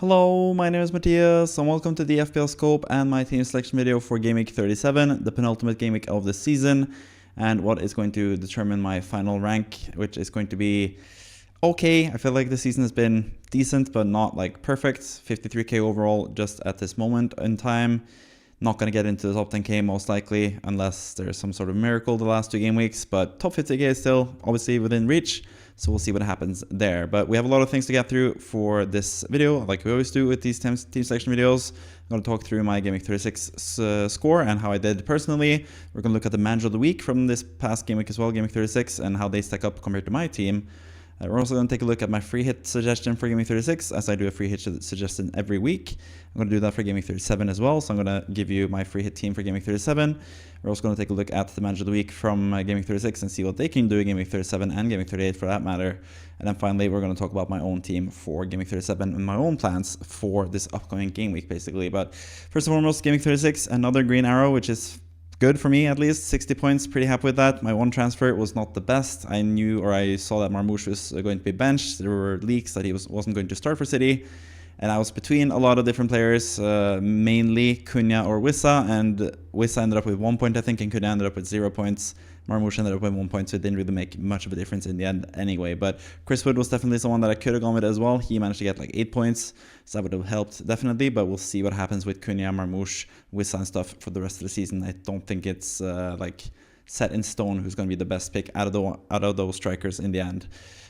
Hello, my name is Matthias and welcome to the FPL Scope and my team selection video for Game Week 37, the penultimate game week of the season, and what is going to determine my final rank, which is going to be okay. I feel like the season has been decent, but not like perfect. 53k overall just at this moment in time. Not going to get into the top 10k most likely, unless there's some sort of miracle the last two game weeks, but top 50k is still obviously within reach. So we'll see what happens there. But we have a lot of things to get through for this video, like we always do with these team selection videos. I'm going to talk through my GW36 score and how I did personally. We're going to look at the manager of the week from this past game week as well, GW36, and how they stack up compared to my team. We're also going to take a look at my free hit suggestion for Game Week 36, as I do a free hit suggestion every week. I'm going to do that for Game Week 37 as well, so I'm going to give you my free hit team for Game Week 37. We're also going to take a look at the manager of the week from Game Week 36 and see what they can do in Game Week 37 and Game Week 38 for that matter. And then finally, we're going to talk about my own team for Game Week 37 and my own plans for this upcoming game week, basically. But first and foremost, Game Week 36, another green arrow, which is good for me, at least 60 points, pretty happy with that. My one transfer was not the best. I knew, or I saw that Marmoush was going to be benched. There were leaks that he wasn't going to start for City, and I was between a lot of different players, mainly Cunha or Wissa, and Wissa ended up with 1 point, I think, and Cunha ended up with 0 points. Marmoush ended up with 1 point, so it didn't really make much of a difference in the end anyway. But Chris Wood was definitely someone that I could have gone with as well. He managed to get like 8 points, so that would have helped definitely. But we'll see what happens with Cunha, Marmoush, Wissa and stuff for the rest of the season. I don't think it's like set in stone who's going to be the best pick out of those strikers in the end.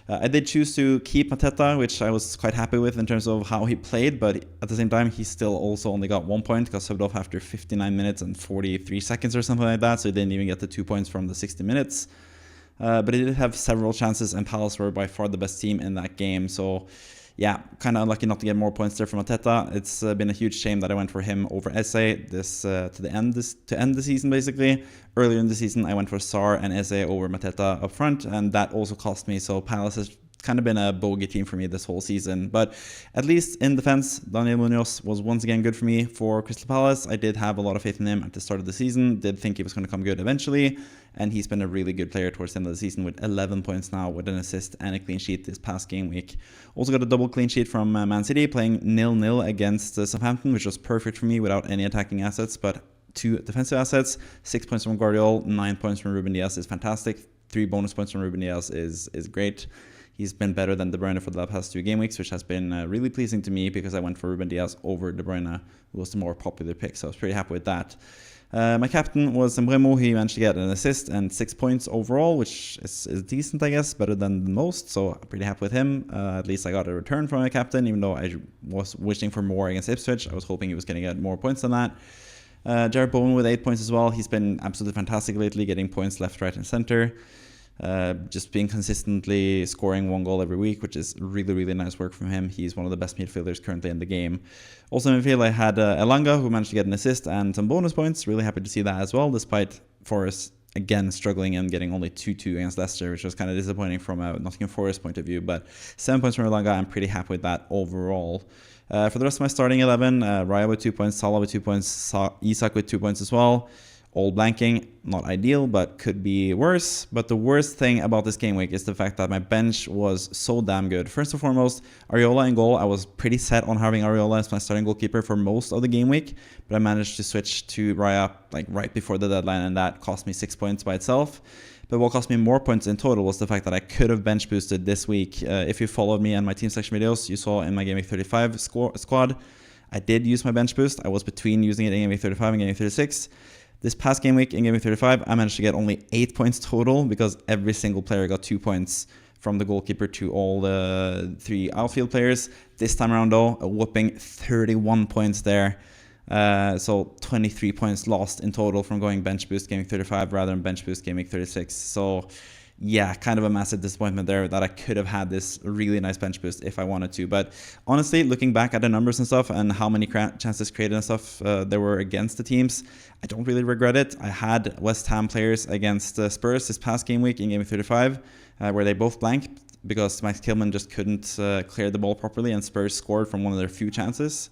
I did choose to keep Mateta, which I was quite happy with in terms of how he played, but at the same time, he still also only got 1 point, got subbed off after 59 minutes and 43 seconds or something like that, so he didn't even get the 2 points from the 60 minutes. But he did have several chances, and Palace were by far the best team in that game, so yeah, kind of unlucky not to get more points there from Mateta. It's been a huge shame that I went for him over Eze to end the season, basically. Earlier in the season, I went for Sar and Eze over Mateta up front, and that also cost me. So Palace has kind of been a bogey team for me this whole season. But at least in defense, Daniel Munoz was once again good for me for Crystal Palace. I did have a lot of faith in him at the start of the season, did think he was going to come good eventually, and he's been a really good player towards the end of the season with 11 points now, with an assist and a clean sheet this past game week. Also got a double clean sheet from Man City, playing 0-0 against Southampton, which was perfect for me without any attacking assets, but 2 defensive assets. 6 points from Guardiola, 9 points from Ruben Diaz is fantastic. 3 bonus points from Ruben Diaz is great. He's been better than De Bruyne for the past 2 game weeks, which has been really pleasing to me because I went for Ruben Diaz over De Bruyne, who was the more popular pick, so I was pretty happy with that. My captain was Mbremo. He managed to get an assist and 6 points overall, which is decent, I guess, better than most, so I'm pretty happy with him. At least I got a return from my captain, even though I was wishing for more against Ipswich. I was hoping he was going to get more points than that. Jared Bowen with 8 points as well. He's been absolutely fantastic lately, getting points left, right, and center. Just being consistently scoring 1 goal every week, which is really, really nice work from him. He's one of the best midfielders currently in the game. Also in midfield, I had Elanga, who managed to get an assist and some bonus points. Really happy to see that as well, despite Forest again struggling and getting only 2-2 against Leicester, which was kind of disappointing from a Nottingham Forest point of view. But 7 points from Elanga, I'm pretty happy with that overall. For the rest of my starting 11, Raya with 2 points, Salah with 2 points, Isak with 2 points as well. All blanking, not ideal, but could be worse. But the worst thing about this game week is the fact that my bench was so damn good. First and foremost, Areola in goal. I was pretty set on having Areola as my starting goalkeeper for most of the game week, but I managed to switch to Raya like right before the deadline, and that cost me 6 points by itself. But what cost me more points in total was the fact that I could have bench boosted this week. If you followed me and my team selection videos, you saw in my Game Week 35 squad, I did use my bench boost. I was between using it in Game Week 35 and Game Week 36. This past game week in Game Week 35, I managed to get only 8 points total because every single player got 2 points, from the goalkeeper to all the 3 outfield players. This time around, though, a whopping 31 points there. So 23 points lost in total from going bench boost Game Week 35 rather than bench boost Game Week 36. So yeah, kind of a massive disappointment there that I could have had this really nice bench boost if I wanted to. But honestly, looking back at the numbers and stuff and how many chances created and stuff there were against the teams, I don't really regret it. I had West Ham players against Spurs this past game week in Game Week 35 where they both blanked because Max Kilman just couldn't clear the ball properly, and Spurs scored from one of their few chances.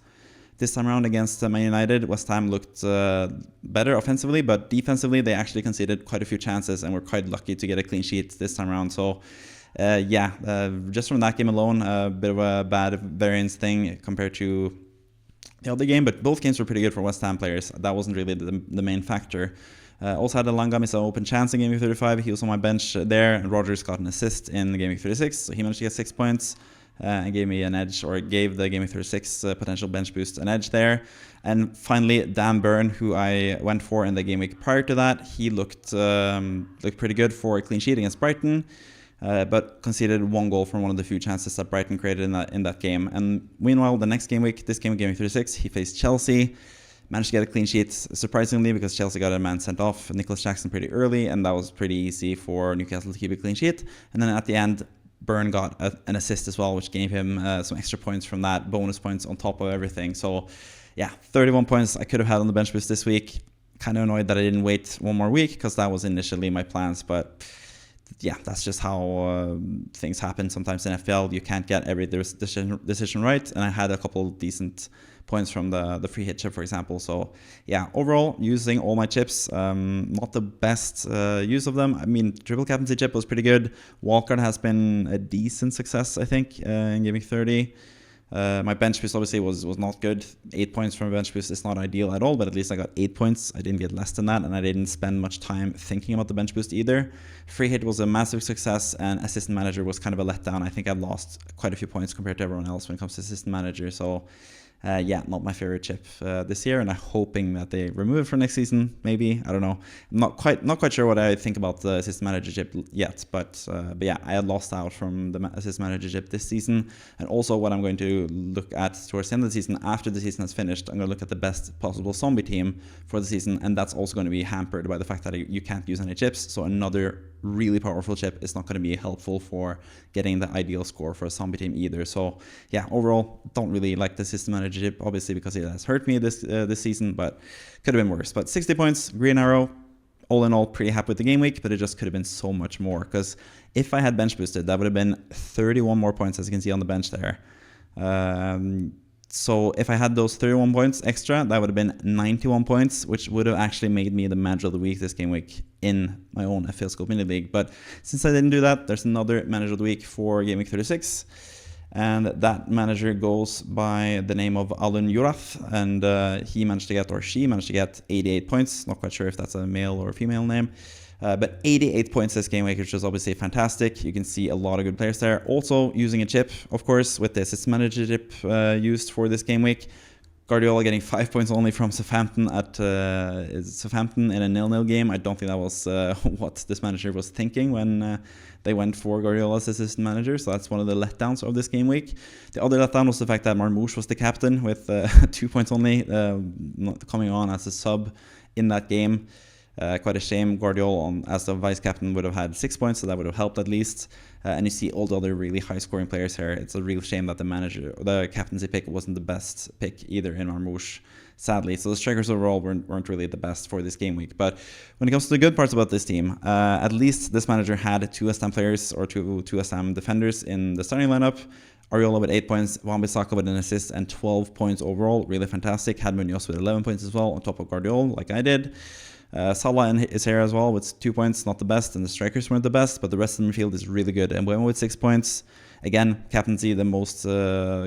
This time around against Man United, West Ham looked better offensively, but defensively they actually conceded quite a few chances and were quite lucky to get a clean sheet this time around. So just from that game alone, a bit of a bad variance thing compared to the other game, but both games were pretty good for West Ham players. That wasn't really the main factor. Also had a Langam miss an open chance in Game Week 35. He was on my bench there, and Rogers got an assist in Game Week 36, so he managed to get 6 points and gave me an edge, or gave the Game Week 36 potential bench boost an edge there. And finally, Dan Burn, who I went for in the game week prior to that, he looked pretty good for a clean sheet against Brighton. But conceded 1 goal from one of the few chances that Brighton created in that game. And meanwhile, the next game week, this game week 36, he faced Chelsea, managed to get a clean sheet, surprisingly, because Chelsea got a man sent off, Nicholas Jackson, pretty early, and that was pretty easy for Newcastle to keep a clean sheet. And then at the end, Byrne got an assist as well, which gave him some extra points from that, bonus points on top of everything. So yeah, 31 points I could have had on the bench boost this week. Kind of annoyed that I didn't wait 1 more week, because that was initially my plans, but yeah, that's just how things happen sometimes in FPL. You can't get every decision right, and I had a couple decent points from the free hit chip, for example. So yeah, overall, using all my chips, not the best use of them. I mean, triple captaincy chip was pretty good. Wildcard has been a decent success, I think, in Game Week 30. My bench boost obviously was not good. 8 points from a bench boost is not ideal at all, but at least I got 8 points. I didn't get less than that, and I didn't spend much time thinking about the bench boost either. Free hit was a massive success, and assistant manager was kind of a letdown. I think I lost quite a few points compared to everyone else when it comes to assistant manager. So yeah, not my favorite chip this year, and I'm hoping that they remove it for next season. Maybe, I don't know. I'm not quite sure what I think about the assistant manager chip yet, but yeah, I had lost out from the assistant manager chip this season. And also, what I'm going to look at towards the end of the season, after the season has finished, I'm going to look at the best possible zombie team for the season, and that's also going to be hampered by the fact that you can't use any chips. So another really powerful chip is not going to be helpful for getting the ideal score for a zombie team either. So yeah, overall, don't really like the system manager chip, obviously, because it has hurt me this season, but could have been worse. But 60 points, green arrow. All in all, pretty happy with the game week, but it just could have been so much more, because if I had bench boosted, that would have been 31 more points, as you can see on the bench there. So if I had those 31 points extra, that would have been 91 points, which would have actually made me the manager of the week this game week in my own FPL Scope Mini League. But since I didn't do that, there's another manager of the week for Game Week 36. And that manager goes by the name of Alun Yurath, and he managed to get, or she managed to get 88 points. Not quite sure if that's a male or a female name. But 88 points this game week, which is obviously fantastic. You can see a lot of good players there. Also using a chip, of course, with the assist manager chip used for this game week. Guardiola getting 5 points only from Southampton at Southampton in a 0-0 game. I don't think that was what this manager was thinking when they went for Guardiola's assistant manager. So that's one of the letdowns of this game week. The other letdown was the fact that Marmouche was the captain with 2 points only, coming on as a sub in that game. Quite a shame. Guardiola as the vice captain would have had 6 points, so that would have helped at least. And you see all the other really high scoring players here. It's a real shame that the captaincy pick wasn't the best pick either in Marmouche, sadly. So the strikers overall weren't really the best for this game week. But when it comes to the good parts about this team, at least this manager had 2 West Ham players, or two West Ham defenders in the starting lineup. Ariola with 8 points, Wan-Bissaka with an assist and 12 points overall. Really fantastic. Had Munoz with 11 points as well, on top of Guardiola, like I did. Salah is here as well with 2 points, not the best, and the strikers weren't the best, but the rest of the midfield is really good. And Mbeumo with 6 points. Again, captaincy, the most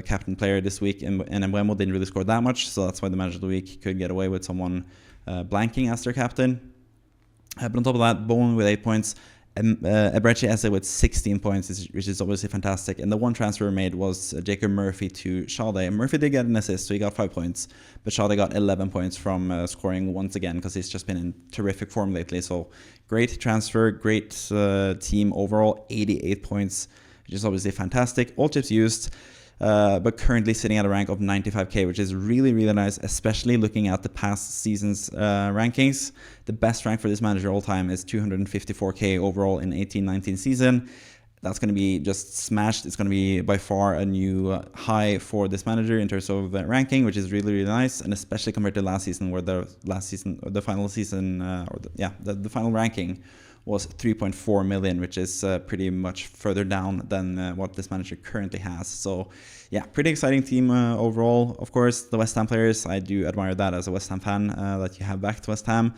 captain player this week, and Mbeumo didn't really score that much, so that's why the manager of the week could get away with someone blanking as their captain. But on top of that, Bowen with 8 points. Eberechi Eze with 16 points, which is obviously fantastic. And the one transfer made was Jacob Murphy to Sade. Murphy did get an assist, so he got 5 points. But Sade got 11 points from scoring once again, because he's just been in terrific form lately. So great transfer, great team overall. 88 points, which is obviously fantastic. All chips used. But currently sitting at a rank of 95k, which is really, really nice, especially looking at the past season's rankings. The best rank for this manager all time is 254k overall in 18-19 season. That's going to be just smashed. It's going to be by far a new high for this manager in terms of ranking, which is really, really nice, and especially compared to last season, where the final ranking was 3.4 million, which is pretty much further down than what this manager currently has. So yeah, pretty exciting team overall. Of course, the West Ham players, I do admire that as a West Ham fan, that you have back to West Ham.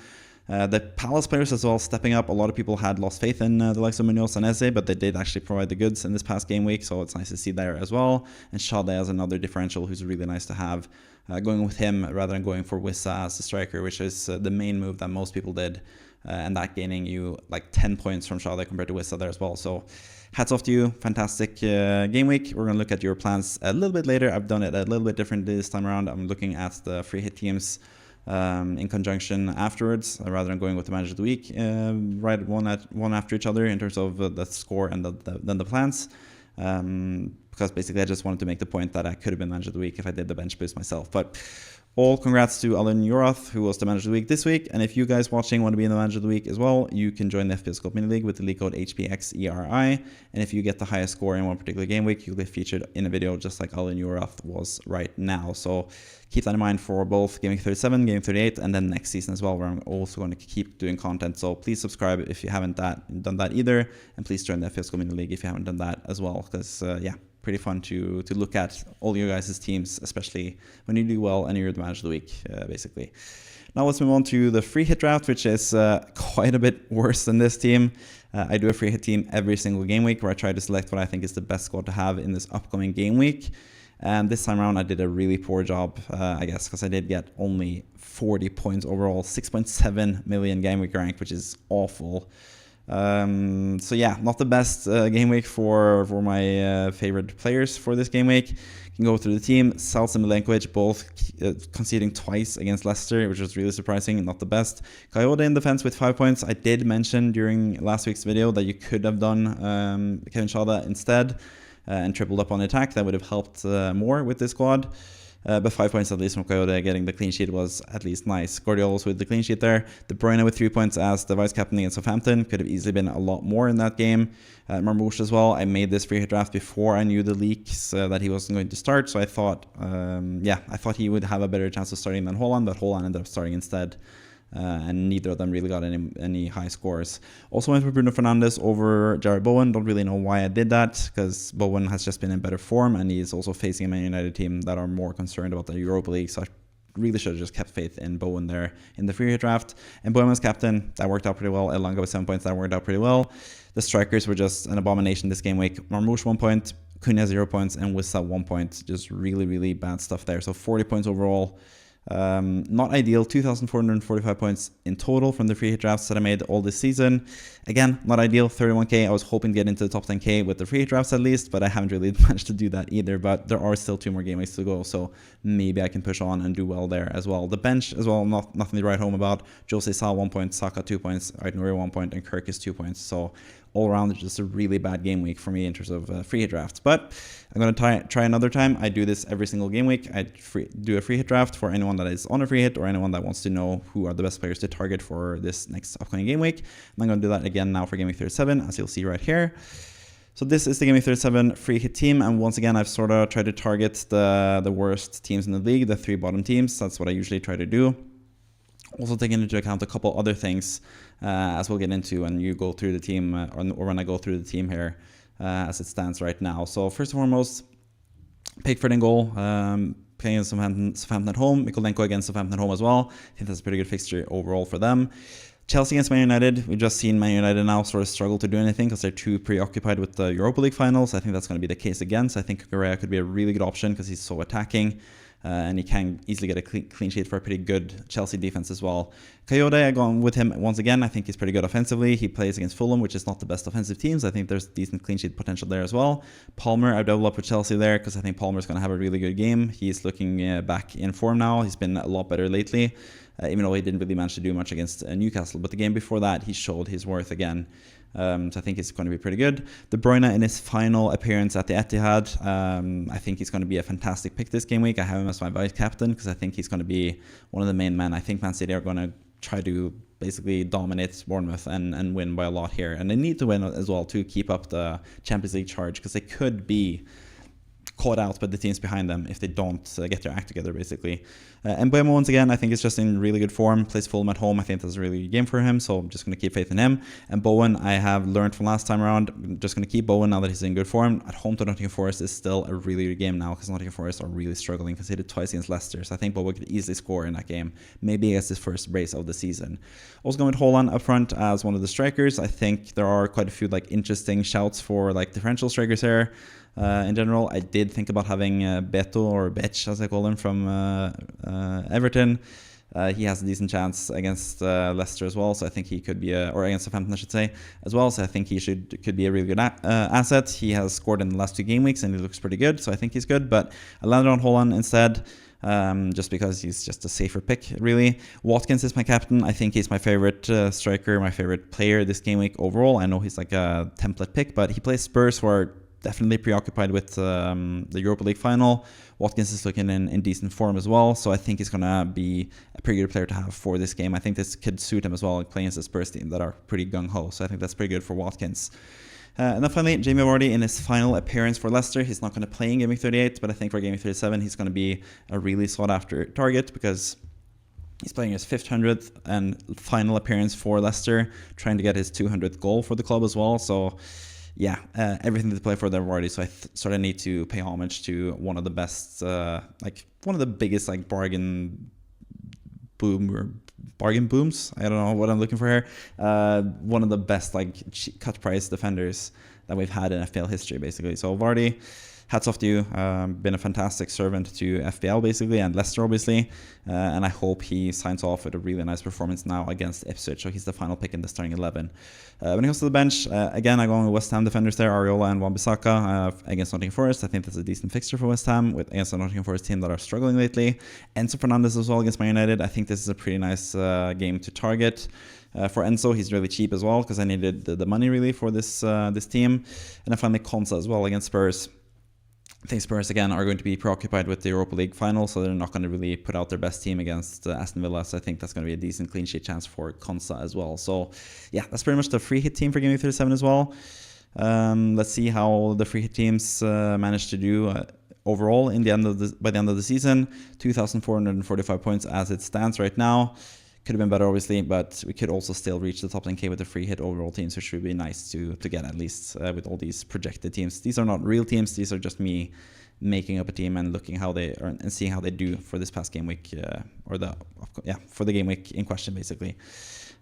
The Palace players as well stepping up. A lot of people had lost faith in the likes of Munoz and Eze, but they did actually provide the goods in this past game week, so it's nice to see there as well. And Shade as another differential who's really nice to have. Going with him rather than going for Wissa as the striker, which is the main move that most people did. And that gaining you like 10 points from Shade compared to Wissa there as well. So hats off to you. Fantastic game week. We're going to look at your plans a little bit later. I've done it a little bit different this time around. I'm looking at the free hit teams in conjunction afterwards, rather than going with the manager of the week right one after each other in terms of the score and then the plans. Because basically I just wanted to make the point that I could have been manager of the week if I did the bench boost myself. But all congrats to Alan Yorath, who was the manager of the week this week. And if you guys watching want to be in the manager of the week as well, you can join the FPL Scope Mini League with the league code hpxeri. And if you get the highest score in one particular game week, you'll be featured in a video just like Alan Yorath was right now. So keep that in mind for both Gaming 37, Gaming 38, and then next season as well, where I'm also going to keep doing content. So please subscribe if you haven't done that either. And please join the FPL Scope Mini League if you haven't done that as well. Because, yeah, pretty fun to look at all your guys' teams, especially when you do well and you're the manager of the week, basically. Now let's move on to the free hit draft, which is quite a bit worse than this team. I do a free hit team every single game week where I try to select what I think is the best squad to have in this upcoming game week. And this time around I did a really poor job, I guess, because I did get only 40 points overall, 6.7 million game week rank, which is awful. So yeah, not the best game week for my favorite players for this game week. You can go through the team. Sals and Milenkovic both conceding twice against Leicester, which was really surprising, not the best. Coyote in defense with 5 points. I did mention during last week's video that you could have done Kevin Shada instead and tripled up on attack. That would have helped more with this squad. But 5 points at least from Coyote. Getting the clean sheet was at least nice. Guardiola's with the clean sheet there. De Bruyne with 3 points as the vice captain against Southampton. Could have easily been a lot more in that game. Marmouche as well. I made this free hit draft before I knew the leaks that he wasn't going to start. So I thought, I thought he would have a better chance of starting than Haaland, but Haaland ended up starting instead. And neither of them really got any high scores. Also went for Bruno Fernandes over Jared Bowen. Don't really know why I did that, because Bowen has just been in better form, and he's also facing a Man United team that are more concerned about the Europa League. So I really should have just kept faith in Bowen there in the free hit draft. And Bowen was captain. That worked out pretty well. Elanga with 7 points. That worked out pretty well. The strikers were just an abomination this game week. Marmouche 1 point, Cunha 0 points, and Wissa 1 point. Just really, really bad stuff there. So 40 points overall. Not ideal. 2,445 points in total from the free hit drafts that I made all this season. Again, not ideal. 31k. I was hoping to get into the top 10k with the free hit drafts at least, but I haven't really managed to do that either. But there are still 2 more game weeks to go, so maybe I can push on and do well there as well. The bench as well, nothing to write home about. Jose Sa 1 point, Saka 2 points, Aït-Nouri 1 point, and Kirk is 2 points. So all around, it's just a really bad game week for me in terms of free hit drafts. But I'm going to try another time. I do this every single game week. I do a free hit draft for anyone that is on a free hit or anyone that wants to know who are the best players to target for this next upcoming game week. And I'm going to do that again now for Gaming 37, as you'll see right here. So this is the Gaming 37 free hit team, and once again I've sort of tried to target the worst teams in the league, the 3 bottom teams. That's what I usually try to do. Also taking into account a couple other things as we'll get into when you go through the team or when I go through the team here as it stands right now. So first and foremost, Pickford in goal, playing against Southampton at home. Mikolenko against Southampton at home as well. I think that's a pretty good fixture overall for them. Chelsea against Man United. We've just seen Man United now sort of struggle to do anything because they're too preoccupied with the Europa League finals. I think that's going to be the case again. So I think Correa could be a really good option because he's so attacking. And he can easily get a clean sheet for a pretty good Chelsea defense as well. Coyote, I've gone with him once again. I think he's pretty good offensively. He plays against Fulham, which is not the best offensive teams. I think there's decent clean sheet potential there as well. Palmer, I've doubled up with Chelsea there because I think Palmer's going to have a really good game. He's looking back in form now. He's been a lot better lately, even though he didn't really manage to do much against Newcastle. But the game before that, he showed his worth again. So I think it's going to be pretty good. De Bruyne in his final appearance at the Etihad. I think he's going to be a fantastic pick this game week. I have him as my vice captain because I think he's going to be one of the main men. I think Man City are going to try to basically dominate Bournemouth and win by a lot here. And they need to win as well to keep up the Champions League charge because they could be caught out by the teams behind them if they don't get their act together, basically. And Mbeumo, once again, I think is just in really good form. Plays Fulham at home. I think that's a really good game for him, so I'm just going to keep faith in him. And Bowen, I have learned from last time around, I'm just going to keep Bowen now that he's in good form. At home to Nottingham Forest is still a really good game now, because Nottingham Forest are really struggling, because they did twice against Leicester, so I think Bowen could easily score in that game. Maybe against his first brace of the season. Also going with Haaland up front as one of the strikers. I think there are quite a few interesting shouts for differential strikers here. In general, I did think about having Beto, or Betch as I call him, from Everton. He has a decent chance against Leicester as well, so I think he could be or against Southampton, I should say, as well. So I think he could be a really good asset. He has scored in the last 2 game weeks and he looks pretty good, so I think he's good. But I landed on Haaland instead, just because he's just a safer pick, really. Watkins is my captain. I think he's my favorite striker, my favorite player this game week overall. I know he's like a template pick, but he plays Spurs, who are definitely preoccupied with the Europa League final. Watkins is looking in decent form as well, so I think he's going to be a pretty good player to have for this game. I think this could suit him as well, playing as a Spurs team that are pretty gung-ho, so I think that's pretty good for Watkins. And then finally, Jamie Vardy in his final appearance for Leicester. He's not going to play in Game Week 38, but I think for Game Week 37 he's going to be a really sought-after target, because he's playing his 500th and final appearance for Leicester, trying to get his 200th goal for the club as well, so yeah, everything to play for there already. So I sort of need to pay homage to one of the best, one of the biggest bargain booms. I don't know what I'm looking for here. One of the best cut price defenders that we've had in FPL history, basically. So Vardy, hats off to you. Been a fantastic servant to FPL, basically, and Leicester, obviously. And I hope he signs off with a really nice performance now against Ipswich. So he's the final pick in the starting 11. When it comes to the bench, again, I'm going with West Ham defenders there, Areola and Wan-Bissaka against Nottingham Forest. I think that's a decent fixture for West Ham against the Nottingham Forest team that are struggling lately. Enzo Fernandez as well against Man United. I think this is a pretty nice game to target. For Enzo, he's really cheap as well, because I needed the money really for this team. And then finally Konsa as well against Spurs. I think Spurs, again, are going to be preoccupied with the Europa League final, so they're not going to really put out their best team against Aston Villa, so I think that's going to be a decent clean sheet chance for Konsa as well. So, yeah, that's pretty much the free hit team for Game Week 37 as well. Let's see how the free hit teams manage to do overall by the end of the season. 2,445 points as it stands right now. Could have been better, obviously, but we could also still reach the top 10k with the free hit overall teams, which would be nice to get, at least with all these projected teams. These are not real teams. These are just me making up a team and looking how they are and seeing how they do for this past game week, for the game week in question, basically.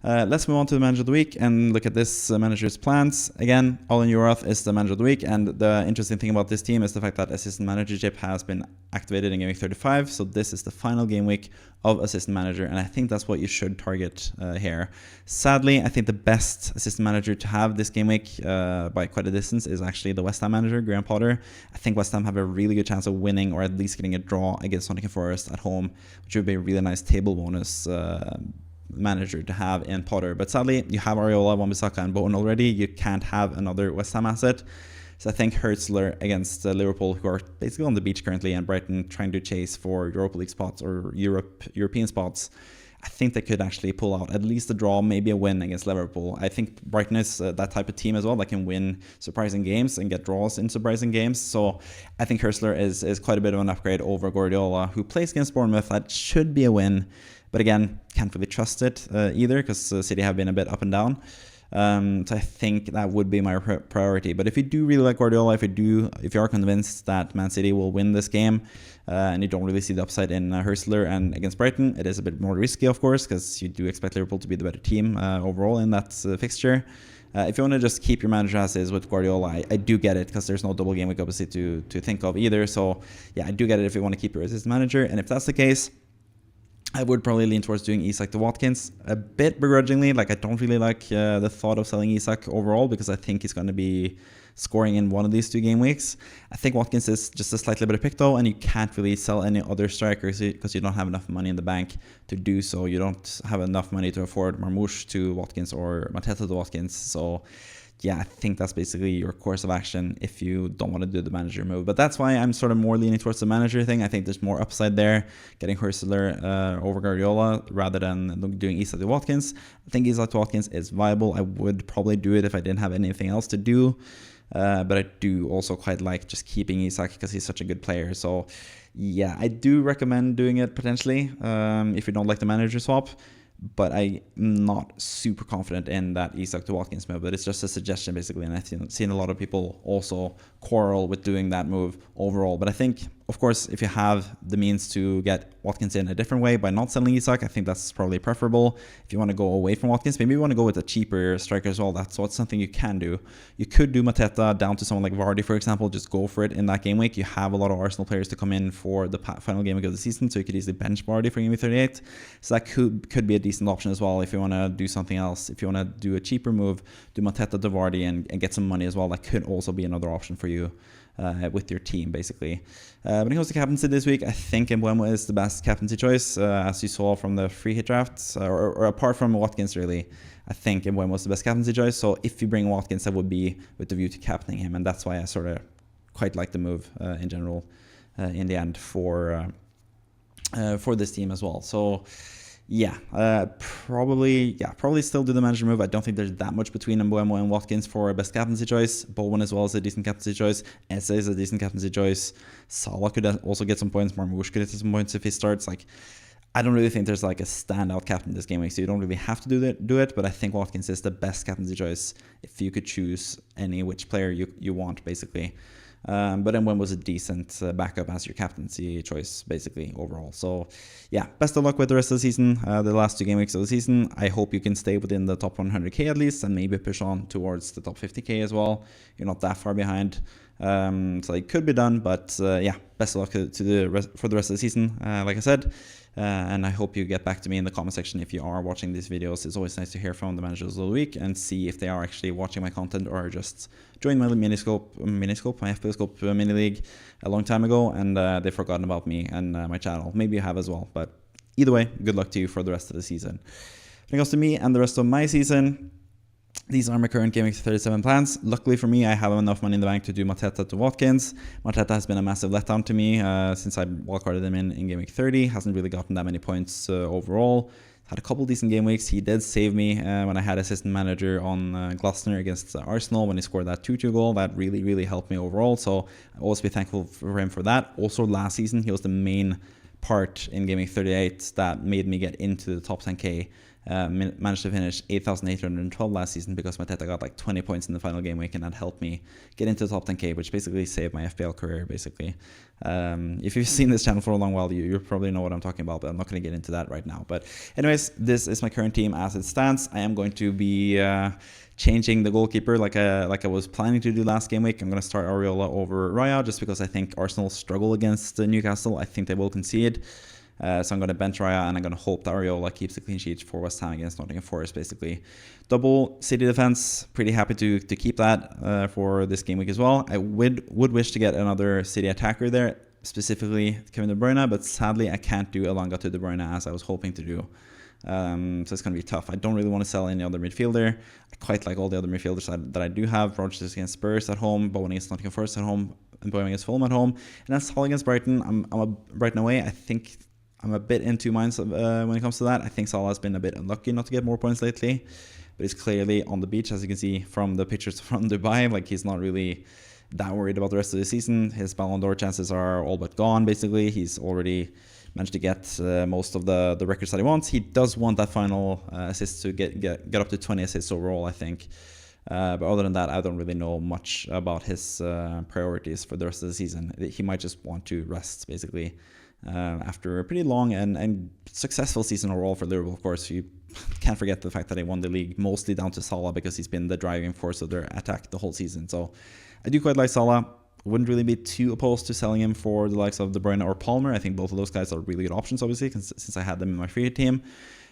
Let's move on to the manager of the week and look at this manager's plans. Again, Olin Urath is the manager of the week, and the interesting thing about this team is the fact that assistant managership has been activated in game week 35, so this is the final game week of assistant manager, and I think that's what you should target here. Sadly, I think the best assistant manager to have this game week by quite a distance is actually the West Ham manager, Graham Potter. I think West Ham have a really good chance of winning, or at least getting a draw against Nottingham Forest at home, which would be a really nice table bonus manager to have in Potter. But sadly, you have Areola, Wan-Bissaka and Bowen already. You can't have another West Ham asset. So I think Hurtzler against Liverpool, who are basically on the beach currently, and Brighton trying to chase for Europa League spots or European spots, I think they could actually pull out at least a draw, maybe a win against Liverpool. I think Brighton is that type of team as well that can win surprising games and get draws in surprising games. So I think Hurtzler is quite a bit of an upgrade over Guardiola, who plays against Bournemouth. That should be a win. But again, can't really trust it either, because City have been a bit up and down. So I think that would be my priority. But if you do really like Guardiola, if you are convinced that Man City will win this game, and you don't really see the upside in Hurtzler and against Brighton, it is a bit more risky, of course, because you do expect Liverpool to be the better team overall in that fixture. If you want to just keep your manager as is with Guardiola, I do get it, because there's no double game week obviously to think of either. So yeah, I do get it if you want to keep your assistant manager. And if that's the case, I would probably lean towards doing Isak to Watkins a bit begrudgingly. I don't really like the thought of selling Isak overall, because I think he's going to be scoring in one of these 2 game weeks. I think Watkins is just a slightly better pick though, and you can't really sell any other strikers because you don't have enough money in the bank to do so. You don't have enough money to afford Marmoush to Watkins or Mateta to Watkins. So yeah, I think that's basically your course of action if you don't want to do the manager move. But that's why I'm sort of more leaning towards the manager thing. I think there's more upside there, getting Hurtzler over Guardiola rather than doing Isak to Watkins. I think Isak to Watkins is viable. I would probably do it if I didn't have anything else to do. But I do also quite like just keeping Isak because he's such a good player. So yeah, I do recommend doing it potentially if you don't like the manager swap. But I'm not super confident in that Isak to Watkins move. But it's just a suggestion basically, and I've seen a lot of people also quarrel with doing that move overall. But I think, of course, if you have the means to get Watkins in a different way by not selling Isak, I think that's probably preferable. If you want to go away from Watkins, maybe you want to go with a cheaper striker as well. That's something you can do. You could do Mateta down to someone like Vardy, for example. Just go for it in that game week. You have a lot of Arsenal players to come in for the final game week of the season, so you could easily bench Vardy for game week 38. So that could be a decent option as well if you want to do something else. If you want to do a cheaper move, do Mateta to Vardy and get some money as well. That could also be another option for you with your team, basically. When it comes to captaincy this week, I think Mbeumo is the best captaincy choice, as you saw from the free hit drafts, or apart from Watkins, really. I think Mbeumo is the best captaincy choice. So if you bring Watkins, that would be with the view to captaining him, and that's why I sort of quite like the move in general in the end for this team as well. So yeah, probably still do the manager move. I don't think there's that much between Mbeumo and Watkins for a best captaincy choice. Bowen as well is a decent captaincy choice. Eze is a decent captaincy choice. Salah could also get some points. Marmoush could get some points if he starts. Like, I don't really think there's like a standout captain this game week, so you don't really have to do it. But I think Watkins is the best captaincy choice if you could choose which player you want, basically. But then when was a decent backup as your captaincy choice, basically, overall. So yeah, best of luck with the rest of the season, the last 2 game weeks of the season. I hope you can stay within the top 100k at least, and maybe push on towards the top 50k as well. You're not that far behind, so it could be done. But yeah, best of luck for the rest of the season, like I said. And I hope you get back to me in the comment section if you are watching these videos. It's always nice to hear from the managers of the week and see if they are actually watching my content or just joined my my FPL Scope mini league a long time ago, and they've forgotten about me and my channel. Maybe you have as well, but either way, good luck to you for the rest of the season. When it comes to me and the rest of my season, these are my current GW37 plans. Luckily for me, I have enough money in the bank to do Mateta to Watkins. Mateta has been a massive letdown to me since I wildcarded him in game week 30. Hasn't really gotten that many points overall. Had a couple decent game weeks. He did save me when I had assistant manager on Glasner against Arsenal when he scored that 2-2 goal. That really, really helped me overall. So I'll always be thankful for him for that. Also, last season, he was the main part in game week 38 that made me get into the top 10k. Managed to finish 8,812 last season because Mateta got like 20 points in the final game week, and that helped me get into the top 10k, which basically saved my FPL career, basically. If you've seen this channel for a long while, you probably know what I'm talking about, but I'm not going to get into that right now. But anyways, this is my current team as it stands. I am going to be changing the goalkeeper like I was planning to do last game week. I'm going to start Areola over Raya just because I think Arsenal struggle against Newcastle. I think they will concede. So I'm going to bench Raya, and I'm going to hope that Areola keeps the clean sheet for West Ham against Nottingham Forest, basically. Double City defense, pretty happy to keep that for this game week as well. I would wish to get another City attacker there, specifically Kevin De Bruyne, but sadly I can't do Elanga to De Bruyne as I was hoping to do. So it's going to be tough. I don't really want to sell any other midfielder. I quite like all the other midfielders that I do have. Rodgers against Spurs at home, Bowen against Nottingham Forest at home, and Bowen against Fulham at home. And that's Hull against Brighton. I'm a Brighton away. I think I'm a bit in 2 minds when it comes to that. I think Salah has been a bit unlucky not to get more points lately, but he's clearly on the beach, as you can see from the pictures from Dubai. Like, he's not really that worried about the rest of the season. His Ballon d'Or chances are all but gone, basically. He's already managed to get most of the records that he wants. He does want that final assist to get up to 20 assists overall, I think. But other than that, I don't really know much about his priorities for the rest of the season. He might just want to rest, basically. After a pretty long and successful season overall for Liverpool. Of course, you can't forget the fact that they won the league mostly down to Salah because he's been the driving force of their attack the whole season. So I do quite like Salah. Wouldn't really be too opposed to selling him for the likes of De Bruyne or Palmer. I think both of those guys are really good options, obviously, since I had them in my free team.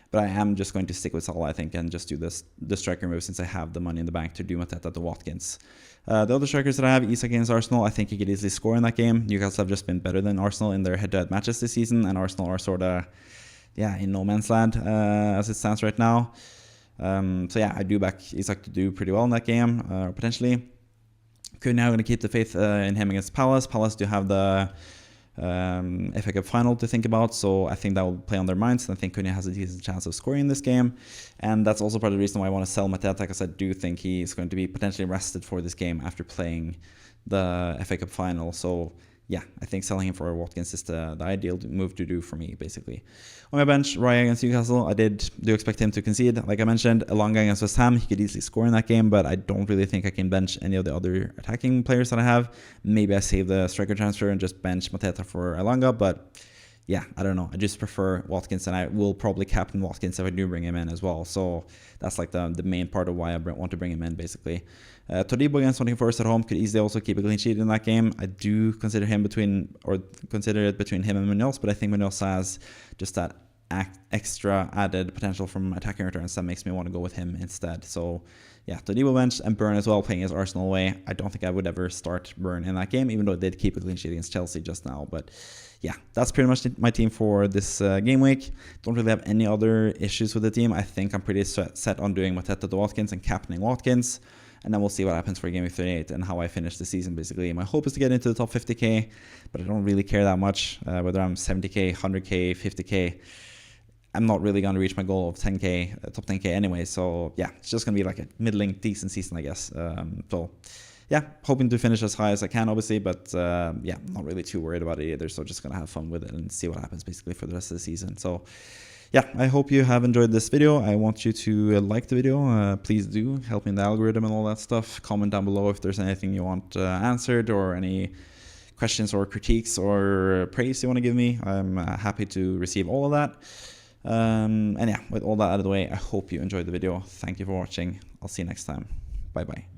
But I am just going to stick with Salah, I think, and just do the striker move since I have the money in the bank to do Mateta to Watkins. The other strikers that I have, Isak against Arsenal, I think he could easily score in that game. Newcastle have just been better than Arsenal in their head-to-head matches this season, and Arsenal are sort of, in no man's land as it stands right now. So yeah, I do back Isak to do pretty well in that game, potentially. Now going to keep the faith in him against Palace. Palace do have the FA Cup final to think about, so I think that will play on their minds, and I think Cunha has a decent chance of scoring this game. And that's also part of the reason why I want to sell Mateta, because I do think he's going to be potentially rested for this game after playing the FA Cup final. So yeah, I think selling him for Watkins is the ideal move to do for me, basically. On my bench, Raya against Newcastle, I do expect him to concede. Like I mentioned, Elanga against West Ham, he could easily score in that game, but I don't really think I can bench any of the other attacking players that I have. Maybe I save the striker transfer and just bench Mateta for Elanga, but yeah, I don't know. I just prefer Watkins, and I will probably captain Watkins if I do bring him in as well. So that's like the main part of why I want to bring him in, basically. Todibo against Nottingham Forest at home could easily also keep a clean sheet in that game. I do consider it between him and Munoz, but I think Munoz has just that extra added potential from attacking returns that makes me want to go with him instead. So yeah, Todibo bench, and Burn as well, playing his Arsenal away. I don't think I would ever start Burn in that game, even though it did keep a clean sheet against Chelsea just now. But yeah, that's pretty much my team for this game week. Don't really have any other issues with the team. I think I'm pretty set on doing Mateta to Watkins and captaining Watkins. And then we'll see what happens for Game Week 38 and how I finish the season, basically. My hope is to get into the top 50k, but I don't really care that much. Whether I'm 70k, 100k, 50k, I'm not really going to reach my goal of 10k, top 10k anyway. So yeah, it's just going to be like a middling, decent season, I guess. So yeah, hoping to finish as high as I can, obviously, but yeah, not really too worried about it either. So just going to have fun with it and see what happens, basically, for the rest of the season. So yeah, I hope you have enjoyed this video. I want you to like the video. Please do help me in the algorithm and all that stuff. Comment down below if there's anything you want answered, or any questions or critiques or praise you want to give me. I'm happy to receive all of that. And yeah, with all that out of the way, I hope you enjoyed the video. Thank you for watching. I'll see you next time. Bye bye.